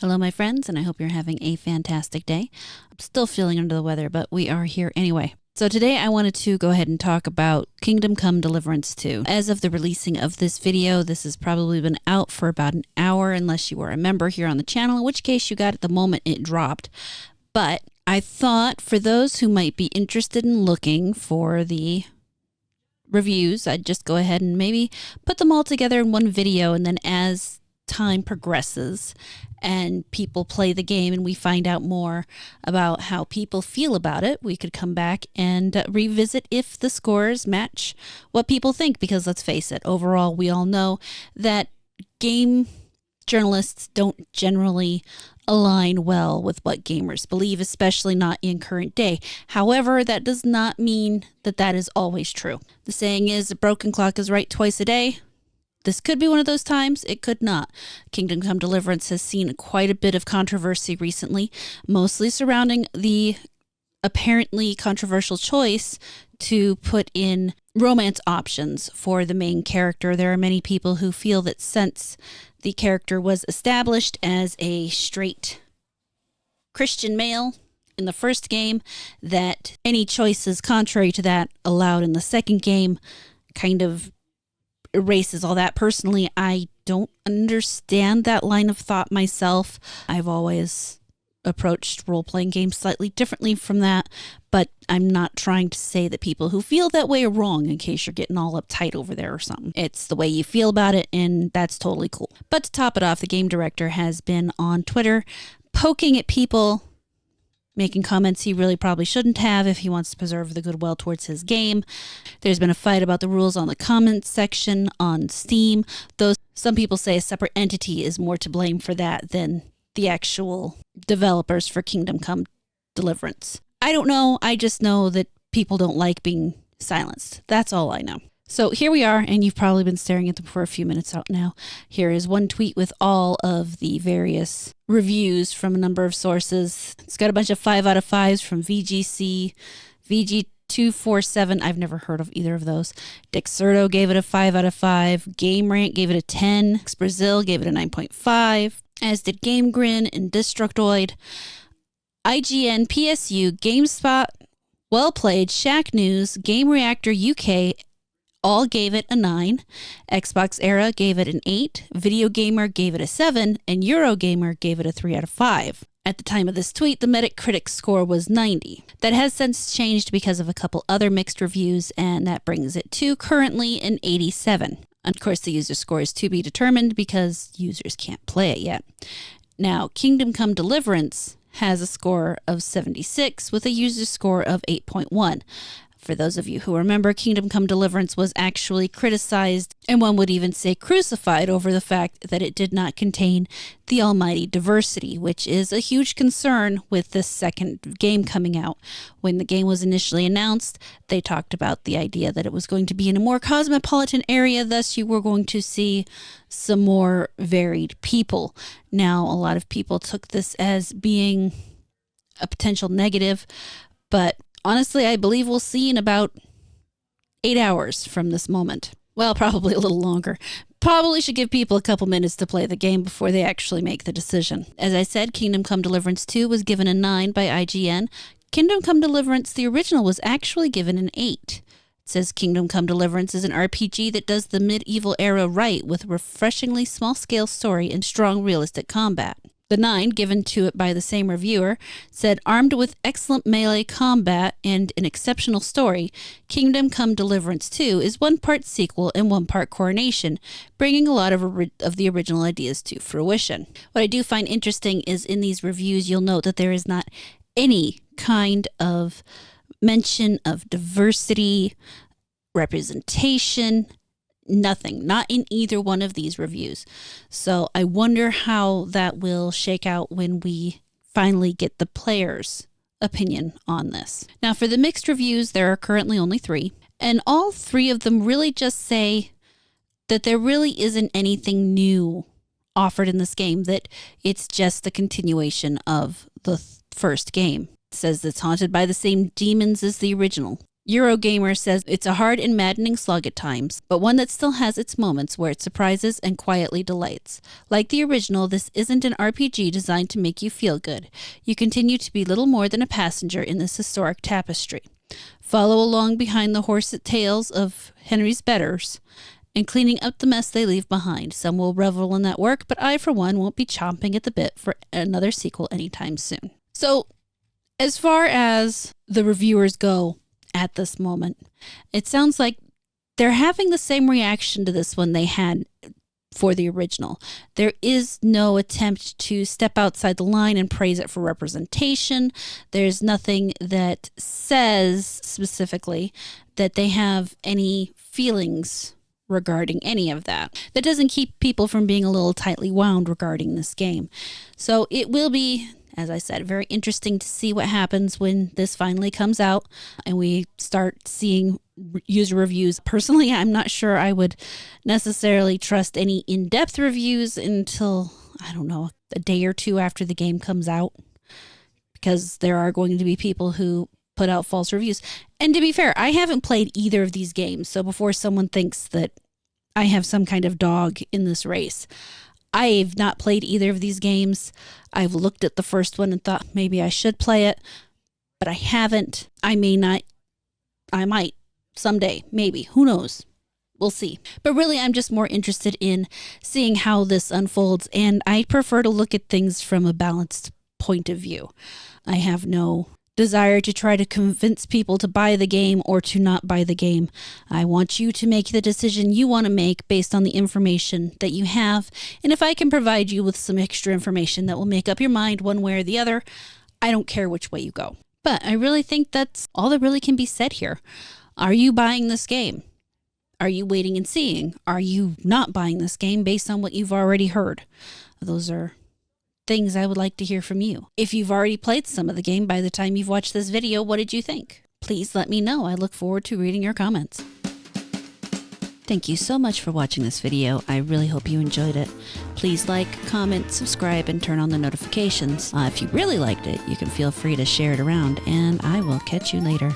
Hello, my friends, and I hope you're having a fantastic day. I'm still feeling under the weather, but we are here anyway. So today I wanted to go ahead and talk about Kingdom Come Deliverance 2. As of the releasing of this video, this has probably been out for about an hour, unless you were a member here on the channel, in which case you got it the moment it dropped. But I thought for those who might be interested in looking for the reviews, I'd just go ahead and maybe put them all together in one video, and then as time progresses and people play the game and we find out more about how people feel about it, we could come back and revisit if the scores match what people think, because let's face it, overall we all know that game journalists don't generally align well with what gamers believe, especially not in current day. However, that does not mean that that is always true. The saying is, a broken clock is right twice a day. This could be one of those times. It could not. Kingdom Come Deliverance has seen quite a bit of controversy recently, mostly surrounding the apparently controversial choice to put in romance options for the main character. There are many people who feel that since the character was established as a straight Christian male in the first game, that any choices contrary to that allowed in the second game kind of erases all that. Personally, I don't understand that line of thought myself. I've always approached role-playing games slightly differently from that, but I'm not trying to say that people who feel that way are wrong, in case you're getting all uptight over there or something. It's the way you feel about it, and that's totally cool. But to top it off, the game director has been on Twitter poking at people, making comments he really probably shouldn't have if he wants to preserve the goodwill towards his game. There's been a fight about the rules on the comments section on Steam, though some people say a separate entity is more to blame for that than the actual developers for Kingdom Come Deliverance. I don't know. I just know that people don't like being silenced. That's all I know. So here we are, and you've probably been staring at them for a few minutes out now. Here is one tweet with all of the various reviews from a number of sources. It's got a bunch of 5 out of 5s from VGC, VG247. I've never heard of either of those. Dexerto gave it a 5 out of 5. Game Rant gave it a 10. Brazil gave it a 9.5. As did Game Grin and Destructoid. IGN, PSU, GameSpot, Well Played, Shack News, Game Reactor UK, all gave it a 9. Xbox Era gave it an 8. Video Gamer gave it a 7. And Eurogamer gave it a 3 out of 5. At the time of this tweet, the Critic score was 90. That has since changed because of a couple other mixed reviews, and that brings it to currently an 87. Of course, the user score is to be determined because users can't play it yet. Now, Kingdom Come Deliverance has a score of 76 with a user score of 8.1. For those of you who remember, Kingdom Come Deliverance was actually criticized, and one would even say crucified, over the fact that it did not contain the almighty diversity, which is a huge concern with this second game coming out. When the game was initially announced, they talked about the idea that it was going to be in a more cosmopolitan area, thus you were going to see some more varied people. Now, a lot of people took this as being a potential negative, but honestly, I believe we'll see in about 8 hours from this moment. Well, probably a little longer. Probably should give people a couple minutes to play the game before they actually make the decision. As I said, Kingdom Come Deliverance 2 was given a 9 by IGN. Kingdom Come Deliverance, the original, was actually given an 8. It says Kingdom Come Deliverance is an RPG that does the medieval era right, with a refreshingly small-scale story and strong realistic combat. The 9, given to it by the same reviewer, said, armed with excellent melee combat and an exceptional story, Kingdom Come Deliverance 2 is one part sequel and one part coronation, bringing a lot of the original ideas to fruition. What I do find interesting is in these reviews, you'll note that there is not any kind of mention of diversity, representation, nothing, not in either one of these reviews. So I wonder how that will shake out when we finally get the players' opinion on this. Now, for the mixed reviews, there are currently only 3, and all 3 of them really just say that there really isn't anything new offered in this game, that it's just a continuation of the first game. It says it's haunted by the same demons as the original. Eurogamer says it's a hard and maddening slog at times, but one that still has its moments where it surprises and quietly delights. Like the original, this isn't an RPG designed to make you feel good. You continue to be little more than a passenger in this historic tapestry. Follow along behind the horse tales of Henry's betters and cleaning up the mess they leave behind. Some will revel in that work, but I, for one, won't be chomping at the bit for another sequel anytime soon. So, as far as the reviewers go at this moment, it sounds like they're having the same reaction to this one they had for the original. There is no attempt to step outside the line and praise it for representation. There's nothing that says specifically that they have any feelings regarding any of that. That doesn't keep people from being a little tightly wound regarding this game. So it will be, as I said, very interesting to see what happens when this finally comes out and we start seeing user reviews. Personally, I'm not sure I would necessarily trust any in-depth reviews until, I don't know, a day or two after the game comes out, because there are going to be people who put out false reviews. And to be fair, I haven't played either of these games, so before someone thinks that I have some kind of dog in this race, I've not played either of these games. I've looked at the first one and thought maybe I should play it, but I haven't. I may not. I might someday, maybe. Who knows? We'll see. But really, I'm just more interested in seeing how this unfolds, and I prefer to look at things from a balanced point of view. I have no desire to try to convince people to buy the game or to not buy the game. I want you to make the decision you want to make based on the information that you have. And if I can provide you with some extra information that will make up your mind one way or the other, I don't care which way you go. But I really think that's all that really can be said here. Are you buying this game? Are you waiting and seeing? Are you not buying this game based on what you've already heard? Those are things I would like to hear from you. If you've already played some of the game by the time you've watched this video, what did you think? Please let me know. I look forward to reading your comments. Thank you so much for watching this video. I really hope you enjoyed it. Please like, comment, subscribe, and turn on the notifications. If you really liked it, you can feel free to share it around, and I will catch you later.